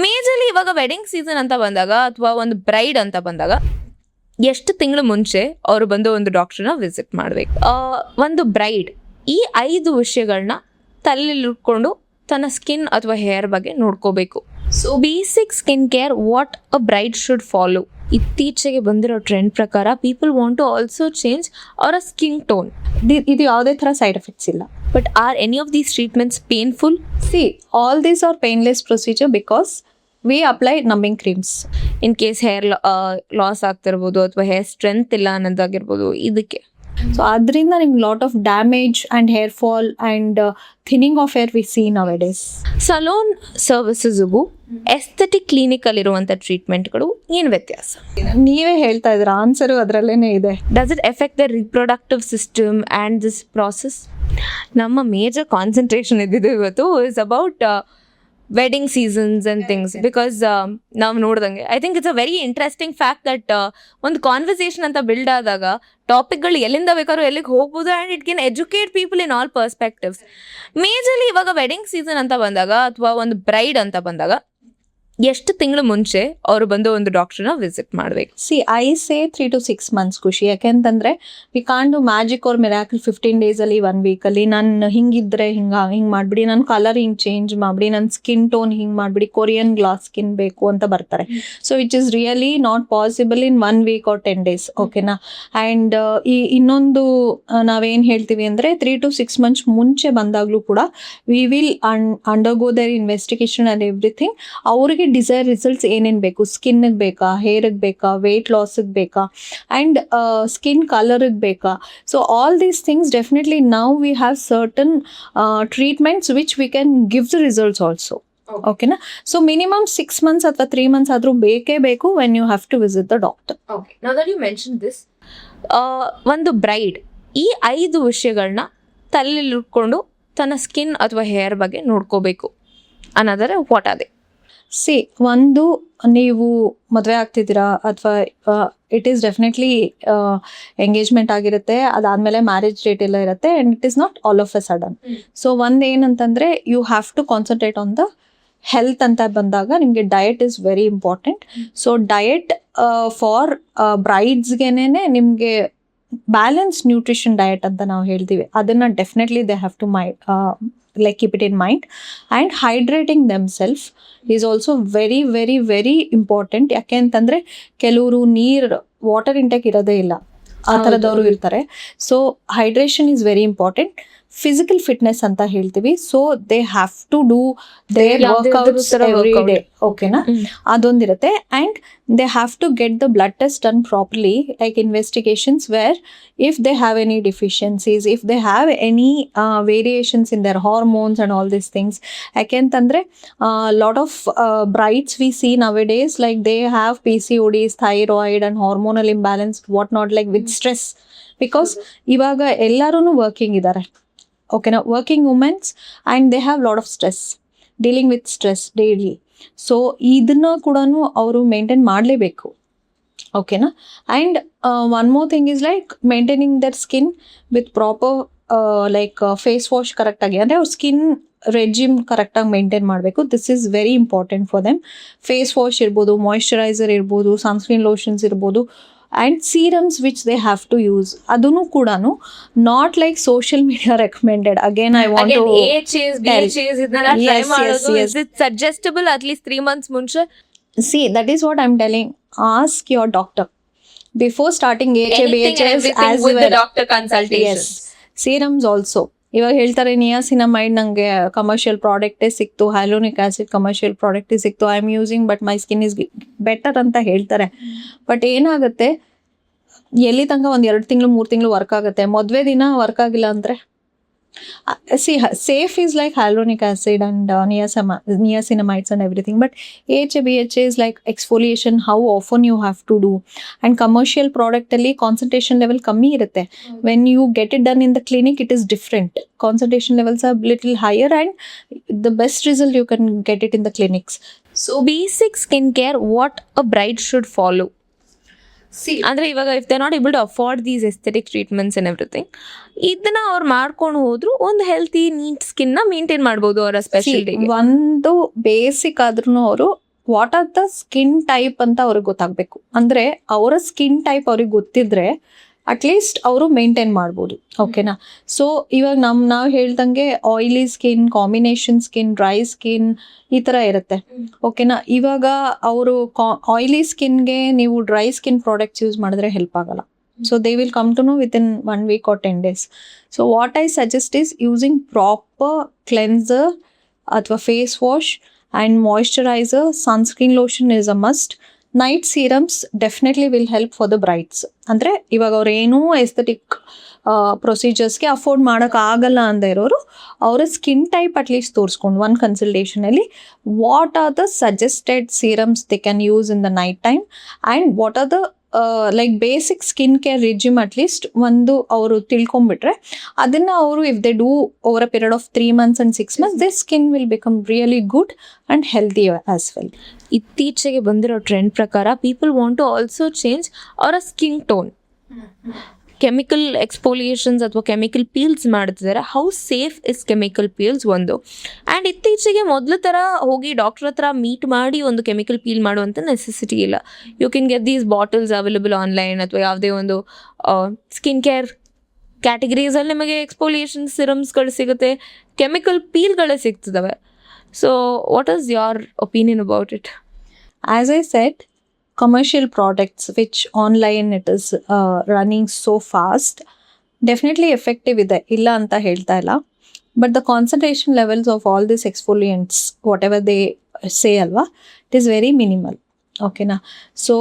Majorly ಇವಾಗ wedding season ಅಂತ ಬಂದಾಗ ಅಥವಾ ಒಂದು ಬ್ರೈಡ್ ಅಂತ ಬಂದಾಗ ಎಷ್ಟು ತಿಂಗಳು ಮುಂಚೆ ಅವರು ಬಂದು ಒಂದು ಡಾಕ್ಟರ್ನ ವಿಸಿಟ್ ಮಾಡಬೇಕು. ಒಂದು ಬ್ರೈಡ್ ಈ 5 ವಿಷಯಗಳನ್ನ ತಲೆಯಲ್ಲಿಟ್ಕೊಂಡು ತನ್ನ ಸ್ಕಿನ್ ಅಥವಾ ಹೇರ್ ಬಗ್ಗೆ ನೋಡ್ಕೋಬೇಕು. So basic skin care what a bride should follow. ಇತ್ತೀಚೆಗೆ ಬಂದಿರೋ ಟ್ರೆಂಡ್ ಪ್ರಕಾರ people want to also change ಅವರ ಸ್ಕಿನ್ ಟೋನ್. ಇದು ಯಾವುದೇ ಥರ ಸೈಡ್ ಎಫೆಕ್ಟ್ಸ್ ಇಲ್ಲ. But are any of these treatments painful? See, all these are painless procedure because we apply numbing creams. In case hair loss ಆಗ್ತಿರ್ಬೋದು ಅಥವಾ hair strength ಇಲ್ಲ ಅನ್ನೋದಾಗಿರ್ಬೋದು ಇದಕ್ಕೆ. ಸೊ ಅದರಿಂದ ನಿಮ್ಗೆ lot of damage and hair fall and thinning of hair we see nowadays. Salon ಸರ್ವಿಸಸ್ಗೂ aesthetic ಕ್ಲಿನಿಕಲ್ಲಿರುವಂಥ ಟ್ರೀಟ್ಮೆಂಟ್ಗಳು ಏನು ವ್ಯತ್ಯಾಸ? ನೀವೇ ಹೇಳ್ತಾ ಇದ್ದೀರಾ, ಆನ್ಸರು ಅದರಲ್ಲೇ ಇದೆ. Does it effect the reproductive system and this process? ನಮ್ಮ ಮೇಜರ್ ಕಾನ್ಸಂಟ್ರೇಷನ್ ಇದ್ದಿದ್ದು ಇವತ್ತು is about wedding seasons and things because ನಾವು ನೋಡ್ದಂಗೆ I think it's a very interesting fact that ಒಂದು ಕಾನ್ವರ್ಸೇಷನ್ ಅಂತ ಬಿಲ್ಡ್ ಆದಾಗ ಟಾಪಿಕ್ಗಳು ಎಲ್ಲಿಂದ ಬೇಕಾದ್ರೂ ಎಲ್ಲಿಗೆ ಹೋಗ್ಬೋದು and it can educate people in all perspectives. Majorly ಇವಾಗ ವೆಡ್ಡಿಂಗ್ ಸೀಸನ್ ಅಂತ ಬಂದಾಗ ಅಥವಾ ಒಂದು ಬ್ರೈಡ್ ಅಂತ ಬಂದಾಗ ಎಷ್ಟು ತಿಂಗಳು ಮುಂಚೆ ಅವರು ಬಂದು ಒಂದು ಡಾಕ್ಟರ್ನ ವಿಸಿಟ್ ಮಾಡಬೇಕು? See, I say 3 to 6 months ಖುಷಿ. ಯಾಕೆಂತಂದರೆ we can't do magic or miracle 15 ಡೇಸಲ್ಲಿ 1 ವೀಕಲ್ಲಿ ನಾನು ಹಿಂಗಿದ್ರೆ ಹಿಂಗೆ ಮಾಡಿಬಿಡಿ, ನನ್ನ ಕಲರ್ ಹಿಂಗೆ ಚೇಂಜ್ ಮಾಡಿಬಿಡಿ, ನನ್ನ ಸ್ಕಿನ್ ಟೋನ್ ಹಿಂಗೆ ಮಾಡಿಬಿಡಿ, ಕೊರಿಯನ್ ಗ್ಲಾಸ್ ಸ್ಕಿನ್ ಬೇಕು ಅಂತ ಬರ್ತಾರೆ. So which is really not possible in 1 week or 10 days. ಓಕೆನಾ? ಆ್ಯಂಡ್ ಈ ಇನ್ನೊಂದು ನಾವೇನು ಹೇಳ್ತೀವಿ ಅಂದರೆ 3 to 6 months ಮುಂಚೆ ಬಂದಾಗಲೂ ಕೂಡ we will undergo their investigation and everything. ಅವ್ರಿಗೆ ಡಿಸೈರ್ ರಿಸಲ್ಟ್ಸ್ ಏನೇನು ಬೇಕು, ಸ್ಕಿನ್ನಿಗೆ ಬೇಕಾ, ಹೇರಿಗೆ ಬೇಕಾ, ವೆಯ್ಟ್ ಲಾಸಿಗೆ ಬೇಕಾ, ಆ್ಯಂಡ್ ಸ್ಕಿನ್ ಕಲರಿಗೆ ಬೇಕಾ. So all these things definitely now we have certain treatments which we can give the results also. ಓಕೆನಾ? ಸೊ ಮಿನಿಮಮ್ 6 months ಅಥವಾ 3 months ಆದರೂ ಬೇಕೇ ಬೇಕು when you have to visit the doctor. Okay, now that you mention this, ಒಂದು bride ಈ 5 ವಿಷಯಗಳನ್ನ ತಲೆಯಲ್ಲಿಟ್ಕೊಂಡು ತನ್ನ skin ಅಥವಾ ಹೇರ್ ಬಗ್ಗೆ ನೋಡ್ಕೋಬೇಕು ಅನ್ನೋದರೆ ವಾಟ್ ಅದೇ? ಸಿ, ಒಂದು ನೀವು ಮದುವೆ ಆಗ್ತಿದ್ದೀರಾ ಅಥವಾ ಇಟ್ ಈಸ್ ಡೆಫಿನೆಟ್ಲಿ ಎಂಗೇಜ್ಮೆಂಟ್ ಆಗಿರುತ್ತೆ, ಅದಾದಮೇಲೆ ಮ್ಯಾರೇಜ್ ಡೇಟ್ ಎಲ್ಲ ಇರುತ್ತೆ and it is not all of a sudden. So ಒಂದು ಏನಂತಂದರೆ you have to concentrate on the health ಅಂತ ಬಂದಾಗ ನಿಮಗೆ diet is very important. So diet for ಬ್ರೈಡ್ಸ್ಗೆನೇ ನಿಮಗೆ ಬ್ಯಾಲೆನ್ಸ್ ನ್ಯೂಟ್ರಿಷನ್ ಡಯಟ್ ಅಂತ ನಾವು ಹೇಳ್ತೀವಿ, ಅದನ್ನು definitely they have to like keep it in mind. And hydrating themselves is also very very very important. ಯಾಕೆ ಅಂತಂದರೆ ಕೆಲವರು ವಾಟರ್ ಇಂಟೇಕ್ ಇರೋದೇ ಇಲ್ಲ, ಆ ಥರದವರು ಇರ್ತಾರೆ. So hydration is very important. Physical fitness ಅಂತ ಹೇಳ್ತೀವಿ. So they have to do their workouts every day. ಓಕೆನಾ? ಅದೊಂದಿರುತ್ತೆ. And they have to get the blood test done properly, like investigations where if they have any deficiencies, if they have any variations in their hormones and all these things. Yakentandre lot of brides we see nowadays, like they have PCODs, thyroid and hormonal imbalance, what not, like with stress, because ivaga ellarunu working idare. Okay, now working women and they have lot of stress, dealing with stress daily. So idನ್ನ ಕೂಡ ಅವರು maintain ಮಾಡಲೇಬೇಕು. ಓಕೆನಾ? And one more thing is like maintaining their skin with proper like face wash ಕರೆಕ್ಟಾಗಿ, ಅಂದರೆ ಅವ್ರ skin regime ಕರೆಕ್ಟಾಗಿ maintain ಮಾಡಬೇಕು. This is very important for them. Face wash ಇರ್ಬೋದು, ಮಾಯಿಶ್ಚರೈಸರ್ ಇರ್ಬೋದು, ಸನ್ಸ್ಕ್ರೀನ್ ಲೋಷನ್ಸ್ ಇರ್ಬೋದು, and serums which they have to use. ಅದನ್ನು ಕೂಡ not like social media recommended. Again I want to suggestible at least 3 months ಮುಂಚೆ. See, that is what I'm telling. Ask your doctor before starting AHA, BHAs as with well. the doctor consultations. Yes. Serums also. ಇವಾಗ ಹೇಳ್ತಾರೆ ನಿಯಾಸಿನಮೈಡ್ ನನಗೆ commercial ಪ್ರಾಡಕ್ಟೇ ಸಿಕ್ತು, ಹ್ಯಾಲೋನಿಕ್ acid commercial ಪ್ರಾಡಕ್ಟೇ ಸಿಕ್ತು, I am using but my skin is better ಅಂತ ಹೇಳ್ತಾರೆ. But ಏನಾಗುತ್ತೆ, ಎಲ್ಲಿ ತನಕ 1-2 ತಿಂಗಳು 3 ತಿಂಗಳು ವರ್ಕ್ ಆಗುತ್ತೆ, ಮದುವೆ ದಿನ ವರ್ಕ್ ಆಗಿಲ್ಲ ಅಂದರೆ see, safe is like hyaluronic acid and niacinamides and everything, but AHA BHA is like exfoliation, how often you have to do. And commercial product alli concentration level kammi irutte. When you get it done in the clinic, it is different. Concentration levels are little higher and the best result you can get it in the clinics. So basic skincare, what a bride should follow. ಅಂದರೆ ಇವಾಗ if they not able to afford these aesthetic treatments and everything, ಇದನ್ನ ಅವ್ರು ಮಾಡ್ಕೊಂಡು ಹೋದ್ರು ಒಂದು healthy neat ಸ್ಕಿನ್ನ maintain ಮಾಡ್ಬೋದು ಅವರ special ಡೇಗೆ. ಒಂದು ಬೇಸಿಕ್ ಆದ್ರೂ ಅವರು what are the skin type ಅಂತ ಅವ್ರಿಗೆ ಗೊತ್ತಾಗಬೇಕು. ಅಂದರೆ ಅವರ ಸ್ಕಿನ್ ಟೈಪ್ ಅವ್ರಿಗೆ ಗೊತ್ತಿದ್ರೆ ಅಟ್ಲೀಸ್ಟ್ ಅವರು ಮೇಂಟೈನ್ ಮಾಡ್ಬೋದು. ಓಕೆನಾ. ಸೊ ಇವಾಗ ನಾವು ಹೇಳ್ದಂಗೆ oily skin, combination skin, dry skin ಈ ಥರ ಇರುತ್ತೆ. ಓಕೆನಾ. ಇವಾಗ ಅವರು ಆಯಿಲಿ ಸ್ಕಿನ್ಗೆ ನೀವು ಡ್ರೈ ಸ್ಕಿನ್ ಪ್ರಾಡಕ್ಟ್ಸ್ ಯೂಸ್ ಮಾಡಿದ್ರೆ ಹೆಲ್ಪ್ ಆಗಲ್ಲ. So they will come to know within 1 week or 10 days. So what I suggest is using proper cleanser ಅಥವಾ face wash and moisturizer. Sunscreen lotion is a must. Night serums definitely will help for the brides. ಅಂದರೆ ಇವಾಗ ಅವ್ರು ಏನೂ aesthetic ಪ್ರೊಸೀಜರ್ಸ್ಗೆ afford ಮಾಡೋಕ್ಕಾಗಲ್ಲ ಅಂತ ಇರೋರು ಅವರ skin type at least ತೋರಿಸ್ಕೊಂಡು ಒಂದು ಕನ್ಸಲ್ಟೇಷನಲ್ಲಿ what are the suggested serums they can use in the night time and what are the like basic skin care regime at least ಒಂದು ಅವರು ತಿಳ್ಕೊಂಬಿಟ್ರೆ ಅದನ್ನು ಅವರು if they do over a period of 3 months and 6 months their skin will become really good and healthy as well. ಇತ್ತೀಚೆಗೆ ಬಂದಿರೋ trend ಪ್ರಕಾರ people want to also change ಅವರ skin tone. Chemical exfoliations ಅಥವಾ ಕೆಮಿಕಲ್ ಪೀಲ್ಸ್ ಮಾಡ್ತಿದ್ದಾರೆ. How safe is chemical peels ಒಂದು. And ಇತ್ತೀಚೆಗೆ ಮೊದಲ ಥರ ಹೋಗಿ ಡಾಕ್ಟರ್ ಹತ್ರ ಮೀಟ್ ಮಾಡಿ ಒಂದು ಕೆಮಿಕಲ್ ಪೀಲ್ ಮಾಡುವಂಥ ನೆಸೆಸಿಟಿ ಇಲ್ಲ. You can get these bottles available online ಅಥವಾ ಯಾವುದೇ ಒಂದು ಸ್ಕಿನ್ ಕೇರ್ ಕ್ಯಾಟಗರೀಸಲ್ಲಿ ನಿಮಗೆ ಎಕ್ಸ್ಪೋಲಿಯೇಷನ್ ಸಿರಮ್ಸ್ಗಳು ಸಿಗುತ್ತೆ, ಕೆಮಿಕಲ್ ಪೀಲ್ಗಳೇ ಸಿಗ್ತಿದ್ದಾವೆ. So what is your opinion about it? As I said, commercial products which online it is running so fast definitely effective ಇದೆ, ಇಲ್ಲ ಅಂತ ಹೇಳ್ತಾ ಇಲ್ಲ. But the concentration levels of all these exfoliants whatever they say ಅಲ್ವಾ, it is very minimal. ಓಕೆನಾ. So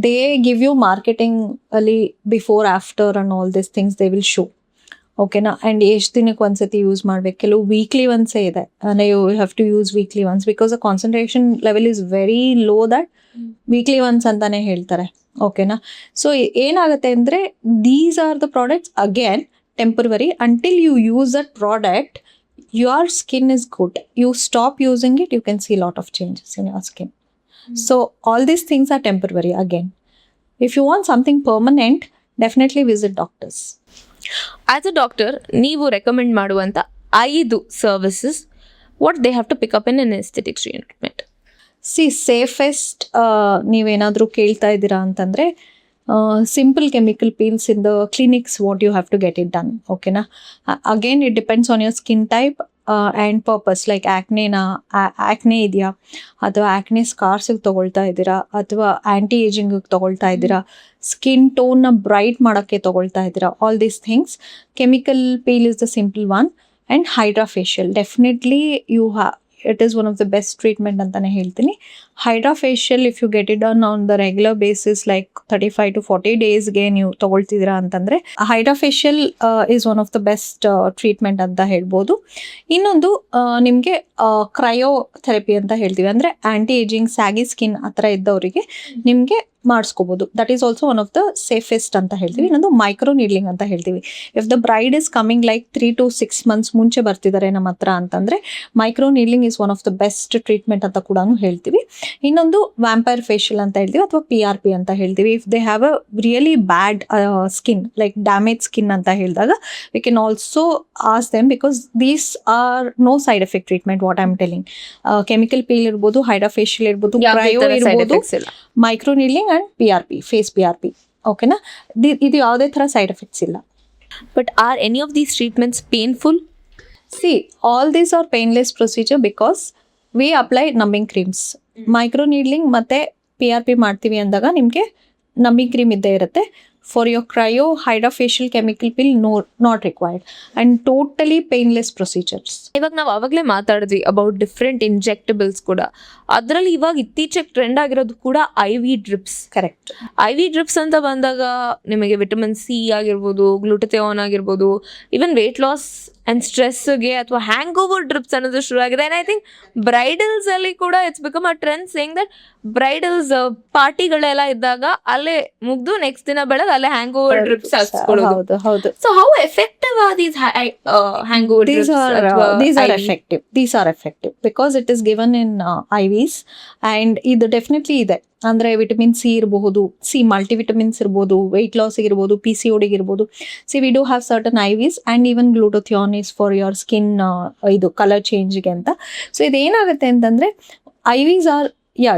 they give you marketing ಅಲ್ಲಿ before after and all this things they will show. ಓಕೆನಾ. And ಎಷ್ಟು ದಿನಕ್ಕೆ ಒಂದ್ಸತಿ ಯೂಸ್ ಮಾಡ್ಬೇಕು, ಕೆಲವು weekly ಒನ್ಸೇ ಇದೆ, ಅಂದರೆ you have to use weekly once because the concentration level is very low that weekly once ಅಂತಾನೆ ಹೇಳ್ತಾರೆ. ಓಕೆನಾ. ಸೊ ಏನಾಗುತ್ತೆ ಅಂದರೆ these are the products again temporary until you use that product your skin is good. You stop using it, you can see a lot of changes in your skin. So all these things are temporary again. If you want something permanent, definitely visit doctors. As a doctor ನೀವು recommend ಮಾಡುವಂಥ 5 services what they have to pick up in an aesthetic treatment? See safest ನೀವೇನಾದರೂ ಕೇಳ್ತಾ ಇದ್ದೀರಾ ಅಂತಂದರೆ simple chemical peels in the clinics what you have to get it done. ಓಕೆನಾ. Again it depends on your skin type and purpose. Like acne ಇದೆಯಾ ಅಥವಾ acne ಸ್ಕಾರ್ಸಿಗೆ ತೊಗೊಳ್ತಾ ಇದ್ದೀರಾ ಅಥವಾ ಆ್ಯಂಟಿ ಏಜಿಂಗಿಗೆ ತೊಗೊಳ್ತಾ ಇದ್ದೀರಾ, ಸ್ಕಿನ್ ಟೋನ್ನ ಬ್ರೈಟ್ ಮಾಡೋಕ್ಕೆ ತೊಗೊಳ್ತಾ ಇದ್ದೀರಾ, all these things chemical peel is the simple one. And hydra facial definitely you it is one of the best treatment ಅಂತಾನೆ ಹೇಳ್ತೀನಿ. Hydra facial if you get it done on the regular basis like 35 to 40 ಡೇಸ್ಗೆ ನೀವು ತೊಗೊಳ್ತಿದ್ದೀರಾ ಅಂತಂದರೆ hydra facial is one of the best treatment ಅಂತ ಹೇಳ್ಬೋದು. ಇನ್ನೊಂದು ನಿಮಗೆ ಕ್ರಯೋ ಥೆರಪಿ ಅಂತ ಹೇಳ್ತೀವಿ, ಅಂದರೆ ಆ್ಯಂಟಿ ಏಜಿಂಗ್ ಸ್ಯಾಗಿ ಸ್ಕಿನ್ ಆ ಥರ ಇದ್ದವರಿಗೆ ನಿಮಗೆ ಮಾಡಿಸ್ಕೋಬೋದು. That is also one of the safest ಅಂತ ಹೇಳ್ತೀವಿ. ಇನ್ನೊಂದು ಮೈಕ್ರೋ ನೀಡ್ಲಿಂಗ್ ಅಂತ ಹೇಳ್ತೀವಿ. If the bride is coming like 3 to 6 months ಮುಂಚೆ ಬರ್ತಿದ್ದಾರೆ ನಮ್ಮ ಹತ್ರ ಅಂತಂದರೆ micro needling is one of the best treatment ಅಂತ ಕೂಡ ಹೇಳ್ತೀವಿ. ಇನ್ನೊಂದು ವ್ಯಾಂಪೈರ್ ಫೇಶಿಯಲ್ ಅಂತ ಹೇಳ್ತೀವಿ ಅಥವಾ PRP ಅಂತ ಹೇಳ್ತೀವಿ. If they have a really bad skin like damage skin ಅಂತ ಹೇಳಿದಾಗ we can also ask them because these are no side effect treatment what I am telling. Chemical peel ಇರ್ಬೋದು, hydra facial ಇರ್ಬೋದು, cryo ಇರ್ಬೋದು, micro needling and PRP, face PRP. ಓಕೆನಾ. ಇದು ಯಾವುದೇ ಥರ side effects ಇಲ್ಲ. But are any of these treatments painful? See all these are painless procedure because we apply ನಮ್ಮಿಂಗ್ creams. Micro needling ಮತ್ತು PRP ಮಾಡ್ತೀವಿ ಅಂದಾಗ ನಿಮಗೆ ನಮ್ಮಿಂಗ್ ಕ್ರೀಮ್ ಇದ್ದೇ ಇರುತ್ತೆ. For your cryo hydra facial chemical peel not required and totally painless procedures. ಇವಾಗ ನಾವು ಆವಾಗಲೇ ಮಾತಾಡಿದ್ವಿ ಅಬೌಟ್ ಡಿಫ್ರೆಂಟ್ ಇಂಜೆಕ್ಟಬಲ್ಸ್ ಕೂಡ. ಅದರಲ್ಲಿ ಇವಾಗ ಇತ್ತೀಚೆಗೆ ಟ್ರೆಂಡ್ ಆಗಿರೋದು ಕೂಡ IV drips. Correct. IV drips ಅಂತ ಬಂದಾಗ ನಿಮಗೆ ವಿಟಮಿನ್ C ಆಗಿರ್ಬೋದು, ಗ್ಲೂಟಥಿಯಾನ್ ಆಗಿರ್ಬೋದು, ಈವನ್ ವೇಟ್ ಲಾಸ್ ಆ್ಯಂಡ್ ಸ್ಟ್ರೆಸ್ಗೆ ಅಥವಾ ಹ್ಯಾಂಗ್ ಓವರ್ ಡ್ರಿಪ್ಸ್ ಅನ್ನೋದು ಶುರು ಆಗಿದೆ. ಆ್ಯಂಡ್ ಐ ಥಿಂಕ್ ಬ್ರೈಡಲ್ಸ್ ಅಲ್ಲಿ ಕೂಡ it's become a trend saying that bridals ಪಾರ್ಟಿಗಳೆಲ್ಲ ಇದ್ದಾಗ ಅಲ್ಲೇ ಮುಗ್ದು ನೆಕ್ಸ್ಟ್ ದಿನ ಬೆಳಗ್ಗೆ ಅಲ್ಲೇ ಹ್ಯಾಂಗ್ ಓವರ್ ಡ್ರಿಪ್ಸ್ ಹಾಕ್ಸ್ಕೊಳ್ಳೋದು. ಹೌದು. So how effective are these hangover drips? These are effective because it is given in IVs and ಇದು ಡೆಫಿನೆಟ್ಲಿ ಇದೆ. ಅಂದರೆ ವಿಟಮಿನ್ C ಇರಬಹುದು, ಮಲ್ಟಿವಿಟಮಿನ್ಸ್ ಇರ್ಬೋದು, ವೆಯ್ಟ್ ಲಾಸ್ ಇರ್ಬೋದು, PCOD ಇರ್ಬೋದು. We do have certain IVs and even glutathione is for your skin ಇದು colour ಚೇಂಜ್ಗೆ ಅಂತ. ಸೊ ಇದೇನಾಗುತ್ತೆ ಅಂತಂದರೆ IVs are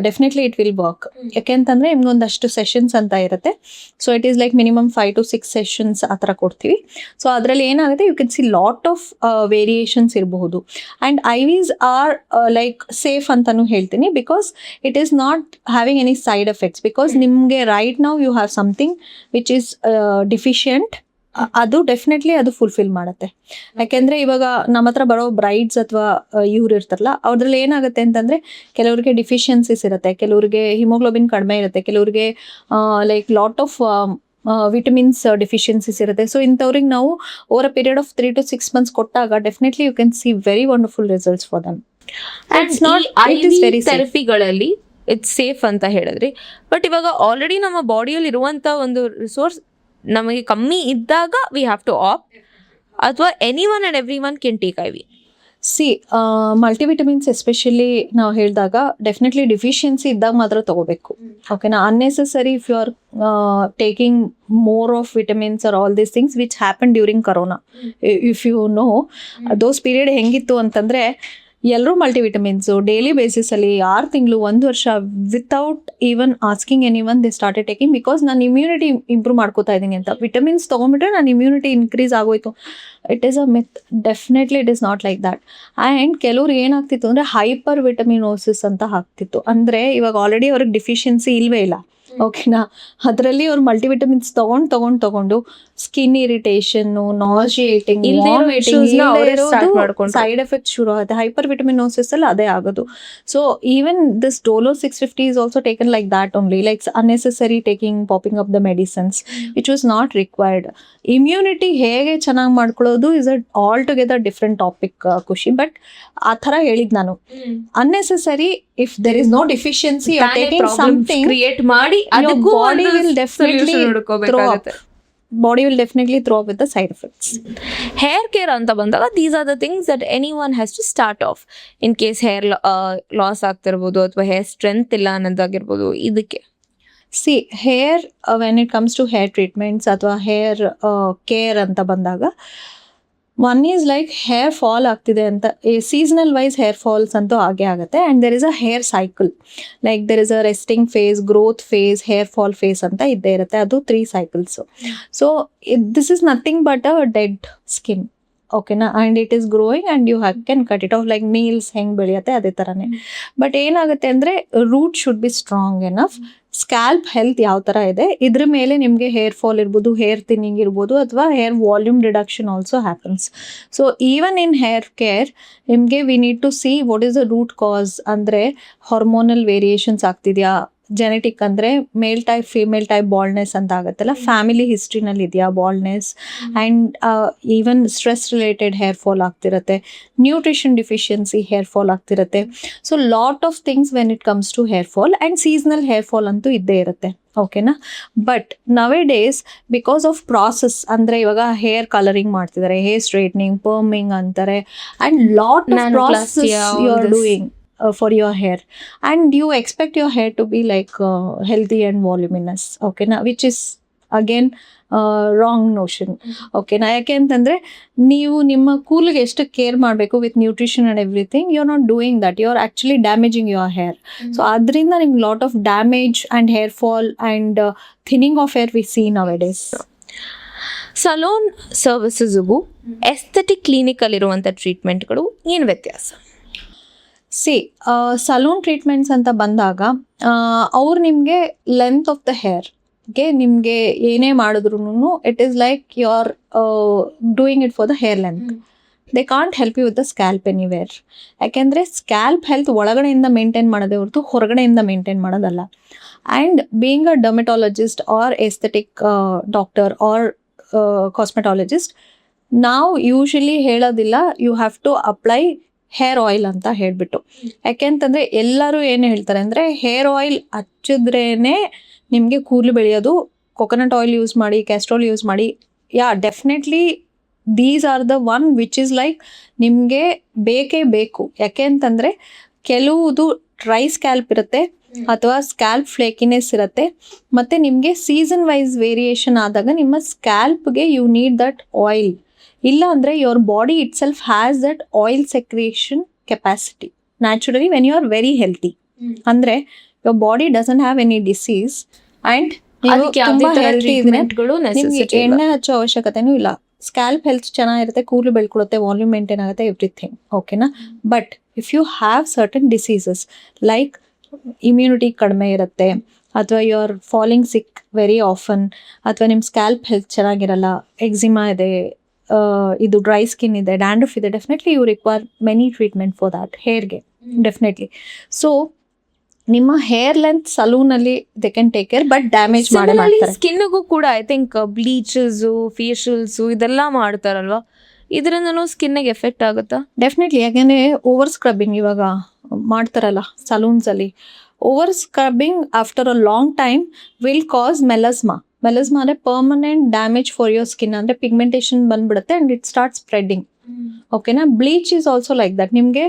definitely it will work. ಯಾಕೆಂತಂದ್ರೆ ನಿಮ್ಗೊಂದಷ್ಟು ಸೆಷನ್ಸ್ ಅಂತ ಇರುತ್ತೆ. So it is like minimum 5 to 6 sessions ಆ ಥರ ಕೊಡ್ತೀವಿ. ಸೊ ಅದರಲ್ಲಿ ಏನಾಗುತ್ತೆ, you can see lot of variations ಇರಬಹುದು. And IVs are like safe ಅಂತಾನು ಹೇಳ್ತೀನಿ, because it is not having any side effects. Because ನಿಮಗೆ right now you have something which is deficient, ಅದು ಡೆಫಿನೆಟ್ಲಿ ಅದು ಫುಲ್ಫಿಲ್ ಮಾಡುತ್ತೆ. ಯಾಕೆಂದ್ರೆ ಇವಾಗ ನಮ್ಮ ಹತ್ರ ಬರೋ ಬ್ರೈಡ್ಸ್ ಅಥವಾ ಇವ್ರು ಇರ್ತಾರಲ್ಲ, ಅವ್ರಲ್ಲಿ ಏನಾಗುತ್ತೆ ಅಂತಂದ್ರೆ ಕೆಲವ್ರಿಗೆ ಡಿಫಿಷಿಯನ್ಸೀಸ್ ಇರುತ್ತೆ, ಕೆಲವ್ರಿಗೆ ಹಿಮೋಗ್ಲೋಬಿನ್ ಕಡಿಮೆ ಇರುತ್ತೆ, ಕೆಲವ್ರಿಗೆ like lot of vitamins deficiencies ಇರುತ್ತೆ. ಸೊ ಇಂಥವ್ರಿಗೆ ನಾವು over a period of 3 to 6 months ಕೊಟ್ಟಾಗ definitely you can see very wonderful results for them. ಥೆರಪಿಗಳಲ್ಲಿ ಇಟ್ಸ್ ಸೇಫ್ ಅಂತ ಹೇಳಿದ್ರಿ, ಬಟ್ ಇವಾಗ ಆಲ್ರೆಡಿ ನಮ್ಮ ಬಾಡಿಯಲ್ಲಿ ಇರುವಂತ ಒಂದು ರಿಸೋರ್ಸ್ ನಮಗೆ ಕಮ್ಮಿ ಇದ್ದಾಗ ವಿ ಹ್ಯಾವ್ ಟು ಆಪ್ಟ್, ಅಥವಾ anyone and everyone can take IV? Multivitamins especially ನಾವು ಹೇಳಿದಾಗ ಡೆಫಿನೆಟ್ಲಿ ಡಿಫಿಷಿಯನ್ಸಿ ಇದ್ದಾಗ ಮಾತ್ರ ತಗೋಬೇಕು. ಓಕೆನಾ, unnecessary if you are taking more of vitamins or all these things which happen during corona. If you know those period ಹೆಂಗಿತ್ತು ಅಂತಂದ್ರೆ ಎಲ್ಲರೂ ಮಲ್ಟಿವಿಟಮಿನ್ಸು daily ಬೇಸಿಸಲ್ಲಿ 6 ತಿಂಗಳು 1 ವರ್ಷ without even asking anyone they started taking, because ನಾನು ಇಮ್ಯುನಿಟಿ ಇಂಪ್ರೂವ್ ಮಾಡ್ಕೋತಾ ಇದ್ದೀನಿ ಅಂತ. Vitamins ತೊಗೊಂಡ್ಬಿಟ್ರೆ ನಾನು ಇಮ್ಯುನಿಟಿ ಇನ್ಕ್ರೀಸ್ ಆಗೋಯ್ತು. It is a myth. Definitely it is not like that. And ಕೆಲವ್ರು ಏನಾಗ್ತಿತ್ತು ಅಂದರೆ ಹೈಪರ್ ವಿಟಮಿನೋಸಿಸ್ ಅಂತ ಆಗ್ತಿತ್ತು. ಅಂದರೆ ಇವಾಗ ಆಲ್ರೆಡಿ ಅವ್ರಿಗೆ ಡಿಫಿಷಿಯನ್ಸಿ ಇಲ್ವೇ ಇಲ್ಲ, ಓಕೆನಾ, ಅದರಲ್ಲಿ ಅವ್ರು ಮಲ್ಟಿವಿಟಮಿನ್ಸ್ ತಗೊಂಡು ಸ್ಕಿನ್ ಇರಿಟೇಷನ್ನು, ನಾಜಿಯೇಟಿಂಗ್, ಸೈಡ್ ಎಫೆಕ್ಟ್ಸ್ ಶುರು ಆಗುತ್ತೆ. ಹೈಪರ್ ವಿಟಮಿನೋಸಿಸ್ ಅಲ್ಲಿ ಅದೇ ಆಗೋದು. So even this Dolo 650 is also taken like that only, like unnecessary taking, popping up the medicines which was not required. Immunity ಹೇಗೆ ಚೆನ್ನಾಗಿ ಮಾಡ್ಕೊಳ್ಳೋದು is a altogether different topic Khushi. But ಆ ಥರ ಹೇಳಿದ್ ನಾನು, unnecessary if there is no deficiency you are taking something create ಮಾಡಿ, body will definitely throw with the side effects. Hair care ಅಂತ ಬಂದಾಗ these are the things that anyone has to start off in case hair loss ಆಗ್ತಿರ್ಬೋದು, ಅಥವಾ hair strength ಇಲ್ಲ ಅನ್ನೋದಾಗಿರ್ಬೋದು. ಇದಕ್ಕೆ hair when it comes to hair ಟ್ರೀಟ್ಮೆಂಟ್ಸ್ ಅಥವಾ hair care ಅಂತ ಬಂದಾಗ, one is like hair fall ಆಗ್ತಿದೆ ಅಂತ, ಸೀಸನಲ್ ವೈಸ್ ಹೇರ್ ಫಾಲ್ಸ್ ಅಂತೂ ಆಗೇ ಆಗುತ್ತೆ. And there is a hair cycle, like there is a resting phase, growth phase, hair fall phase ಅಂತ ಇದ್ದೇ ಇರುತ್ತೆ. ಅದು 3 cycles. So this is nothing but a dead skin, ಓಕೆನಾ, and it is growing and you can cut it off, like nails ಹೆಂಗೆ ಬೆಳೆಯುತ್ತೆ ಅದೇ ಥರನೇ. But ಏನಾಗುತ್ತೆ ಅಂದರೆ root should be strong enough. Scalp health ಯಾವ ಥರ ಇದೆ ಇದ್ರ ಮೇಲೆ ನಿಮಗೆ ಹೇರ್ ಫಾಲ್ ಇರ್ಬೋದು, ಹೇರ್ ಥಿನ್ನಿಂಗ್ ಇರ್ಬೋದು, ಅಥವಾ hair volume reduction also happens. So even in hair care ನಿಮಗೆ we need to see what is the root cause. ಅಂದರೆ ಹಾರ್ಮೋನಲ್ ವೇರಿಯೇಷನ್ಸ್ ಆಗ್ತಿದೆಯಾ, ಜೆನೆಟಿಕ್ ಅಂದರೆ male type female type baldness ಅಂತ ಆಗುತ್ತಲ್ಲ, family ಹಿಸ್ಟ್ರಿನಲ್ಲಿ ಇದೆಯಾ baldness, and even stress related hair fall ಆಗ್ತಿರುತ್ತೆ, nutrition deficiency hair fall ಆಗ್ತಿರುತ್ತೆ. So lot of things when it comes to hair fall. And seasonal hair fall ಅಂತೂ ಇದ್ದೇ ಇರುತ್ತೆ, ಓಕೆನಾ. ಬಟ್ ನವೆ ಡೇಸ್ ಬಿಕಾಸ್ ಆಫ್ ಪ್ರಾಸೆಸ್, ಅಂದರೆ ಇವಾಗ ಹೇರ್ ಕಲರಿಂಗ್ ಮಾಡ್ತಿದ್ದಾರೆ, ಹೇರ್ ಸ್ಟ್ರೈಟ್ನಿಂಗ್, ಪರ್ಮಿಂಗ್ ಅಂತಾರೆ, and lot of process you are doing for your hair, and you expect your hair to be like healthy and voluminous, okay na, which is again wrong notion, ಓಕೆನಾ. ಯಾಕೆ ಅಂತಂದರೆ ನೀವು ನಿಮ್ಮ ಕೂಲ್ಗೆ ಎಷ್ಟು care ಮಾಡಬೇಕು with nutrition and everything, you are not doing that, you are actually damaging your hair. So ಅದರಿಂದ ನಿಮ್ಗೆ lot of damage and hair fall and thinning of hair we see nowadays. Salon ಸರ್ವಿಸಸ್ಗೂ aesthetic ಕ್ಲಿನಿಕಲ್ಲಿರುವಂಥ ಟ್ರೀಟ್ಮೆಂಟ್ಗಳು ಏನು ವ್ಯತ್ಯಾಸ? Salon treatments ಅಂತ ಬಂದಾಗ ಅವ್ರು ನಿಮಗೆ ಲೆಂತ್ ಆಫ್ ದ ಹೇರ್ಗೆ ನಿಮಗೆ ಏನೇ ಮಾಡಿದ್ರು it is like you are doing it for the hair length. They can't help you with the scalp anywhere. ಯಾಕೆಂದರೆ ಸ್ಕ್ಯಾಲ್ಪ್ ಹೆಲ್ತ್ ಒಳಗಡೆಯಿಂದ ಮೇಂಟೈನ್ ಮಾಡೋದೇ ಹೊರತು ಹೊರಗಡೆಯಿಂದ ಮೇಂಟೈನ್ ಮಾಡೋದಲ್ಲ. And being a dermatologist or aesthetic doctor or cosmetologist, ನಾವು usually ಹೇಳೋದಿಲ್ಲ you have to apply hair oil ಅಂತ ಹೇಳಿಬಿಟ್ಟು. ಯಾಕೆಂತಂದರೆ ಎಲ್ಲರೂ ಏನು ಹೇಳ್ತಾರೆ ಅಂದರೆ ಹೇರ್ ಆಯಿಲ್ ಹಚ್ಚಿದ್ರೇ ನಿಮಗೆ ಕೂದಲು ಬೆಳೆಯೋದು, ಕೊಕೊನಟ್ ಆಯಿಲ್ ಯೂಸ್ ಮಾಡಿ, ಕ್ಯಾಸ್ಟ್ರೋಲ್ ಯೂಸ್ ಮಾಡಿ. Yeah, definitely these are the one which is like ನಿಮಗೆ ಬೇಕೇ ಬೇಕು. ಯಾಕೆ ಅಂತಂದರೆ ಕೆಲವುದು ಡ್ರೈ ಸ್ಕ್ಯಾಲ್ಪ್ ಇರುತ್ತೆ ಅಥವಾ ಸ್ಕ್ಯಾಲ್ಪ್ ಫ್ಲೇಕಿನೆಸ್ ಇರುತ್ತೆ, ಮತ್ತು ನಿಮಗೆ ಸೀಸನ್ ವೈಸ್ ವೇರಿಯೇಷನ್ ಆದಾಗ ನಿಮ್ಮ ಸ್ಕ್ಯಾಲ್ಪ್ಗೆ ಯು ನೀಡ್ ದಟ್ ಆಯಿಲ್. ಇಲ್ಲ ಅಂದರೆ your body itself has that oil secretion capacity naturally when you are very healthy. ಅಂದ್ರೆ your body doesn't have any disease and ಅದಕ್ಕೆ ಯಾವುದೇ ತರ ಟ್ರೀಟ್ಮೆಂಟ್ಗಳು ನಿಮ್ಗೆ ನೆಸೆಸಿಟಿ ಇಲ್ಲ. ಎಣ್ಣೆ ಹಚ್ಚೋ ಅವಶ್ಯಕತೆನೂ ಇಲ್ಲ. ಸ್ಕ್ಯಾಲ್ಪ್ ಹೆಲ್ತ್ ಚೆನ್ನಾಗಿರುತ್ತೆ, ಕೂದಲು ಬೆಳ್ಕೊಳ್ಳುತ್ತೆ, ವಾಲ್ಯೂಮ್ ಮೇಂಟೈನ್ ಆಗುತ್ತೆ, ಎವ್ರಿಥಿಂಗ್ ಓಕೆನಾ. But if you have certain diseases like immunity ಕಡಿಮೆ ಇರುತ್ತೆ, ಅಥವಾ you are falling sick very often, ಅಥವಾ ನಿಮ್ಮ ಸ್ಕ್ಯಾಲ್ಪ್ ಹೆಲ್ತ್ ಚೆನ್ನಾಗಿರಲ್ಲ, ಎಕ್ಸಿಮಾ ಇದೆ, ಇದು ಡ್ರೈ ಸ್ಕಿನ್ ಇದೆ, ಡ್ಯಾಂಡ್ರಫ್ ಇದೆ, definitely you require many treatment for that ಹೇರ್ಗೆ ಡೆಫಿನೆಟ್ಲಿ. ಸೊ ನಿಮ್ಮ ಹೇರ್ ಲೆಂತ್ ಸಲೂನಲ್ಲಿ they can take care, but damage ಮಾಡೇ ಮಾಡ್ತಾರೆ. ಸ್ಕಿನ್ಗೂ ಕೂಡ ಐ ಥಿಂಕ್ ಬ್ಲೀಚಸ್, ಫೇಶಿಯಲ್ಸ್ ಇದೆಲ್ಲ ಮಾಡ್ತಾರಲ್ವಾ, ಇದರಿಂದನೂ ಸ್ಕಿನ್ಗೆ ಎಫೆಕ್ಟ್ ಆಗುತ್ತಾ? ಡೆಫಿನೆಟ್ಲಿ. ಯಾಕೆಂದರೆ ಓವರ್ ಸ್ಕ್ರಬ್ಬಿಂಗ್ ಇವಾಗ ಮಾಡ್ತಾರಲ್ಲ ಸಲೂನ್ಸಲ್ಲಿ, over scrubbing after a long time will cause melasma. Melasma ಅಂದರೆ permanent damage for your skin, ಅಂದರೆ ಪಿಗ್ಮೆಂಟೇಷನ್ ಬಂದ್ಬಿಡುತ್ತೆ ಆ್ಯಂಡ್ ಇಟ್ ಸ್ಟಾರ್ಟ್ ಸ್ಪ್ರೆಡ್ಡಿಂಗ್ ಓಕೆನಾ. Bleach is also like that. ನಿಮಗೆ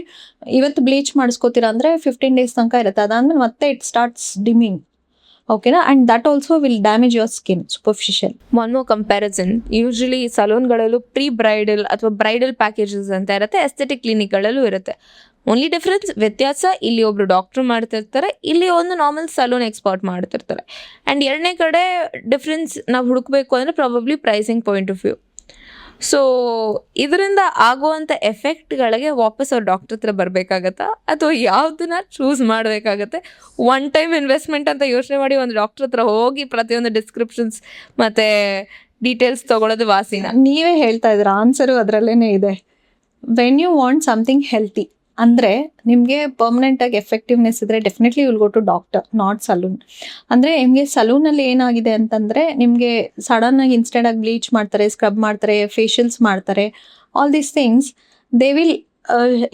ಇವತ್ತು ಬ್ಲೀಚ್ ಮಾಡಿಸ್ಕೋತೀರಾ ಅಂದರೆ 15 days ತನಕ ಇರುತ್ತೆ, ಅದಾದ್ಮೇಲೆ ಮತ್ತೆ ಇಟ್ ಸ್ಟಾರ್ಟ್ಸ್ ಡಿಮಿಂಗ್ ಓಕೆನಾ, and that also will damage your skin superficial. One more comparison, usually ಸಲೂನ್ಗಳಲ್ಲೂ ಪ್ರೀ ಬ್ರೈಡಲ್ ಅಥವಾ ಬ್ರೈಡಲ್ ಪ್ಯಾಕೇಜಸ್ ಅಂತ ಇರುತ್ತೆ, ಎಸ್ಥೆಟಿಕ್ ಕ್ಲಿನಿಕ್ಗಳಲ್ಲೂ ಇರುತ್ತೆ. ಓನ್ಲಿ ಡಿಫ್ರೆನ್ಸ್, ವ್ಯತ್ಯಾಸ, ಇಲ್ಲಿ ಒಬ್ರು ಡಾಕ್ಟ್ರು ಮಾಡ್ತಿರ್ತಾರೆ, ಇಲ್ಲಿ ಒಂದು ನಾರ್ಮಲ್ ಸಲೂನ್ ಎಕ್ಸ್ಪರ್ಟ್ ಮಾಡ್ತಿರ್ತಾರೆ. ಆ್ಯಂಡ್ ಎರಡನೇ ಕಡೆ ಡಿಫ್ರೆನ್ಸ್ ನಾವು ಹುಡುಕಬೇಕು ಅಂದರೆ probably pricing point of view. So ಇದರಿಂದ ಆಗುವಂಥ ಎಫೆಕ್ಟ್ಗಳಿಗೆ ವಾಪಸ್ ಅವ್ರು ಡಾಕ್ಟರ್ ಹತ್ರ ಬರಬೇಕಾಗತ್ತಾ, ಅಥವಾ ಯಾವುದನ್ನ ಚೂಸ್ ಮಾಡಬೇಕಾಗತ್ತೆ? ಒನ್ ಟೈಮ್ ಇನ್ವೆಸ್ಟ್ಮೆಂಟ್ ಅಂತ ಯೋಚನೆ ಮಾಡಿ ಒಂದು ಡಾಕ್ಟರ್ ಹತ್ರ ಹೋಗಿ ಪ್ರತಿಯೊಂದು ಡಿಸ್ಕ್ರಿಪ್ಷನ್ಸ್ ಮತ್ತು ಡೀಟೇಲ್ಸ್ ತೊಗೊಳೋದು ವಾಸಿನ? ನೀವೇ ಹೇಳ್ತಾ ಇದ್ದೀರಾ, ಆನ್ಸರು ಅದರಲ್ಲೇ ಇದೆ. When you want something healthy ಅಂದರೆ ನಿಮಗೆ ಪರ್ಮನೆಂಟಾಗಿ ಎಫೆಕ್ಟಿವ್ನೆಸ್ ಇದ್ದರೆ definitely will go to doctor, not salon. ಅಂದರೆ ನಿಮಗೆ ಸಲೂನಲ್ಲಿ ಏನಾಗಿದೆ ಅಂತಂದರೆ, ನಿಮಗೆ ಸಡನ್ನಾಗಿ ಇನ್ಸ್ಟೆಂಟಾಗಿ ಬ್ಲೀಚ್ ಮಾಡ್ತಾರೆ, ಸ್ಕ್ರಬ್ ಮಾಡ್ತಾರೆ, ಫೇಶಿಯಲ್ಸ್ ಮಾಡ್ತಾರೆ, all these things they will